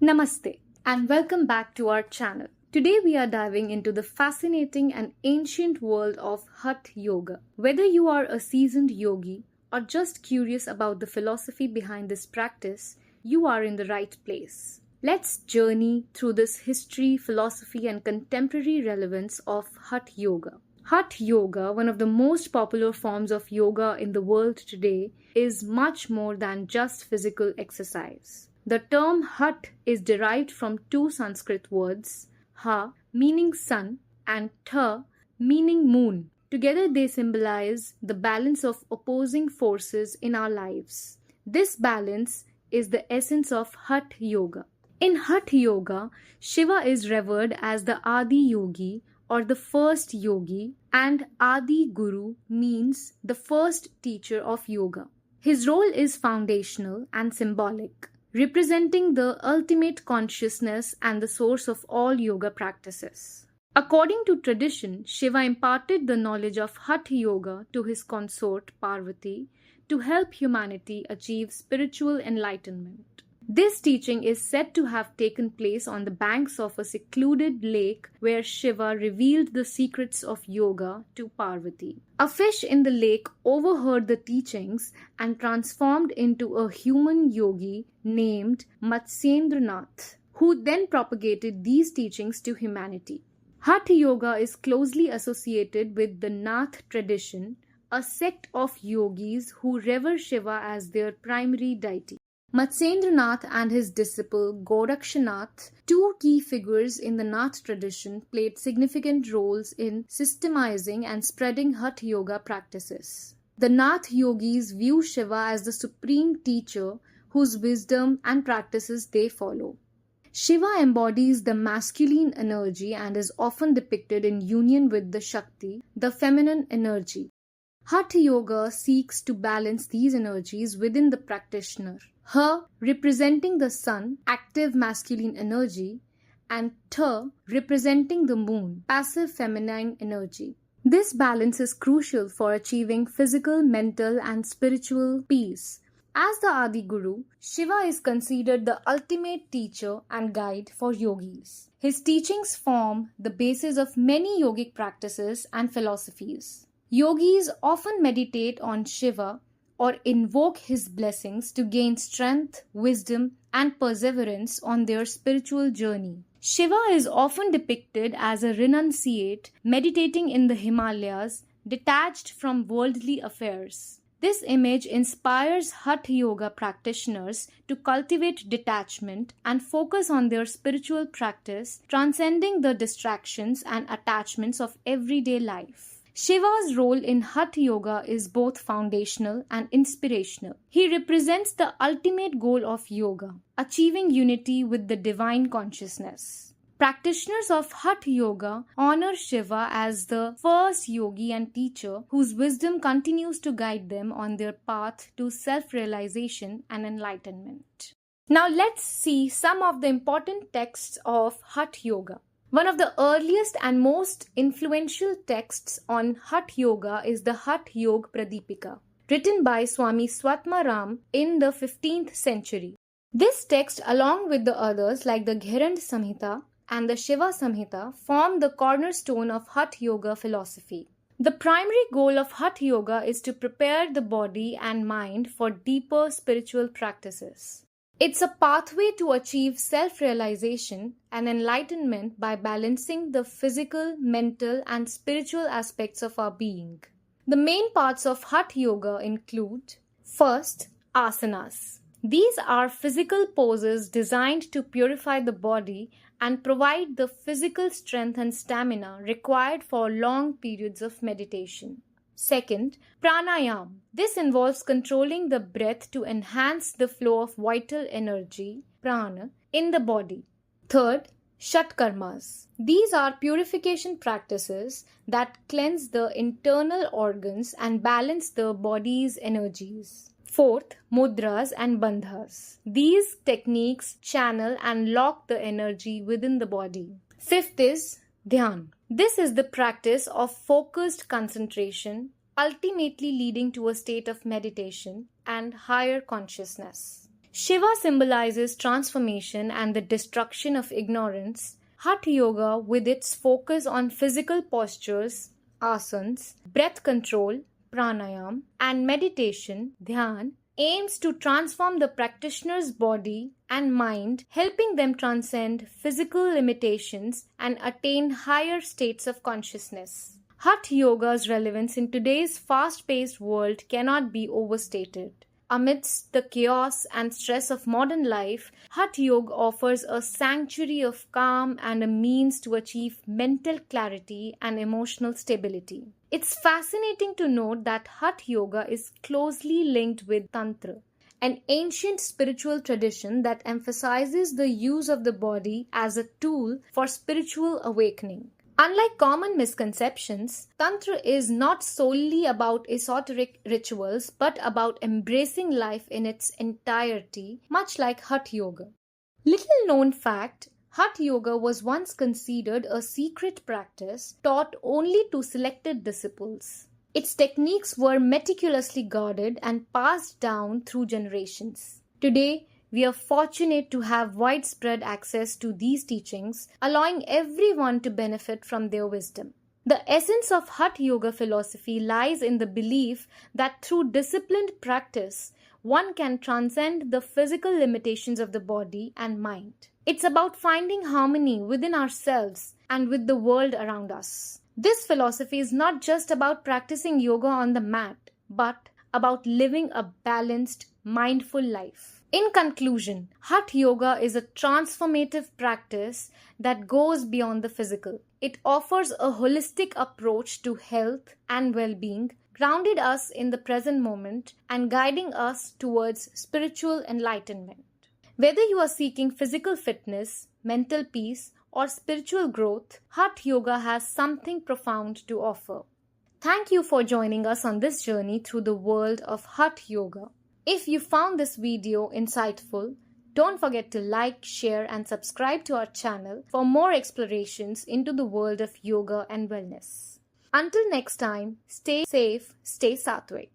Namaste and welcome back to our channel. Today we are diving into the fascinating and ancient world of Hatha Yoga. Whether you are a seasoned yogi or just curious about the philosophy behind this practice, you are in the right place. Let's journey through this history, philosophy and contemporary relevance of Hatha Yoga. Hatha Yoga, one of the most popular forms of yoga in the world today, is much more than just physical exercise. The term Hatha is derived from two Sanskrit words, Ha meaning sun and Tha meaning moon. Together they symbolize the balance of opposing forces in our lives. This balance is the essence of Hatha Yoga. In Hatha Yoga, Shiva is revered as the Adi Yogi or the first yogi, and Adi Guru means the first teacher of yoga. His role is foundational and symbolic, representing the ultimate consciousness and the source of all yoga practices. According to tradition, Shiva imparted the knowledge of Hatha Yoga to his consort Parvati to help humanity achieve spiritual enlightenment. This teaching is said to have taken place on the banks of a secluded lake where Shiva revealed the secrets of yoga to Parvati. A fish in the lake overheard the teachings and transformed into a human yogi named Matsyendranath, who then propagated these teachings to humanity. Hatha Yoga is closely associated with the Nath tradition, a sect of yogis who revere Shiva as their primary deity. Matsyendranath and his disciple Gorakshanath, two key figures in the Nath tradition, played significant roles in systemizing and spreading Hatha Yoga practices. The Nath yogis view Shiva as the supreme teacher whose wisdom and practices they follow. Shiva embodies the masculine energy and is often depicted in union with the SHAKTI, the feminine energy. Hatha Yoga seeks to balance these energies within the practitioner. Ha representing the sun, active masculine energy, and Tha representing the moon, passive feminine energy. This balance is crucial for achieving physical, mental, and spiritual peace. As the Adi Guru, Shiva is considered the ultimate teacher and guide for yogis. His teachings form the basis of many yogic practices and philosophies. Yogis often meditate on Shiva or invoke his blessings to gain strength, wisdom, and perseverance on their spiritual journey. Shiva is often depicted as a renunciate meditating in the Himalayas, detached from worldly affairs. This image inspires Hatha Yoga practitioners to cultivate detachment and focus on their spiritual practice, transcending the distractions and attachments of everyday life. Shiva's role in Hatha Yoga is both foundational and inspirational. He represents the ultimate goal of yoga, achieving unity with the divine consciousness. Practitioners of Hatha Yoga honor Shiva as the first yogi and teacher whose wisdom continues to guide them on their path to self-realization and enlightenment. Now let's see some of the important texts of Hatha Yoga. One of the earliest and most influential texts on Hatha Yoga is the Hatha Yoga Pradipika, written by Swami Swatmaram in the 15th century. This text, along with the others like the Gherand Samhita and the Shiva Samhita, form the cornerstone of Hatha Yoga philosophy. The primary goal of Hatha Yoga is to prepare the body and mind for deeper spiritual practices. It's a pathway to achieve self-realization and enlightenment by balancing the physical, mental, and spiritual aspects of our being. The main parts of Hatha Yoga include: first, asanas. These are physical poses designed to purify the body and provide the physical strength and stamina required for long periods of meditation. Second, pranayam. This involves controlling the breath to enhance the flow of vital energy, prana, in the body. Third, shatkarmas. These are purification practices that cleanse the internal organs and balance the body's energies. Fourth, mudras and bandhas. These techniques channel and lock the energy within the body. Fifth is dhyan. This is the practice of focused concentration, ultimately leading to a state of meditation and higher consciousness. Shiva symbolizes transformation and the destruction of ignorance. Hatha Yoga, with its focus on physical postures, asanas, breath control, pranayam, and meditation, dhyan, aims to transform the practitioner's body and mind, helping them transcend physical limitations and attain higher states of consciousness. Hatha Yoga's relevance in today's fast-paced world cannot be overstated. Amidst the chaos and stress of modern life, Hatha Yoga offers a sanctuary of calm and a means to achieve mental clarity and emotional stability. It's fascinating to note that Hatha Yoga is closely linked with Tantra, an ancient spiritual tradition that emphasizes the use of the body as a tool for spiritual awakening. Unlike common misconceptions, Tantra is not solely about esoteric rituals but about embracing life in its entirety, much like Hatha Yoga. Little known fact, Hatha Yoga was once considered a secret practice taught only to selected disciples. Its techniques were meticulously guarded and passed down through generations. Today, we are fortunate to have widespread access to these teachings, allowing everyone to benefit from their wisdom. The essence of Hatha Yoga philosophy lies in the belief that through disciplined practice, one can transcend the physical limitations of the body and mind. It's about finding harmony within ourselves and with the world around us. This philosophy is not just about practicing yoga on the mat, but about living a balanced, mindful life. In conclusion, Hatha Yoga is a transformative practice that goes beyond the physical. It offers a holistic approach to health and well-being, grounding us in the present moment and guiding us towards spiritual enlightenment. Whether you are seeking physical fitness, mental peace, or spiritual growth, Hatha Yoga has something profound to offer. Thank you for joining us on this journey through the world of Hatha Yoga. If you found this video insightful, don't forget to like, share, and subscribe to our channel for more explorations into the world of yoga and wellness. Until next time, stay safe, stay sattvic.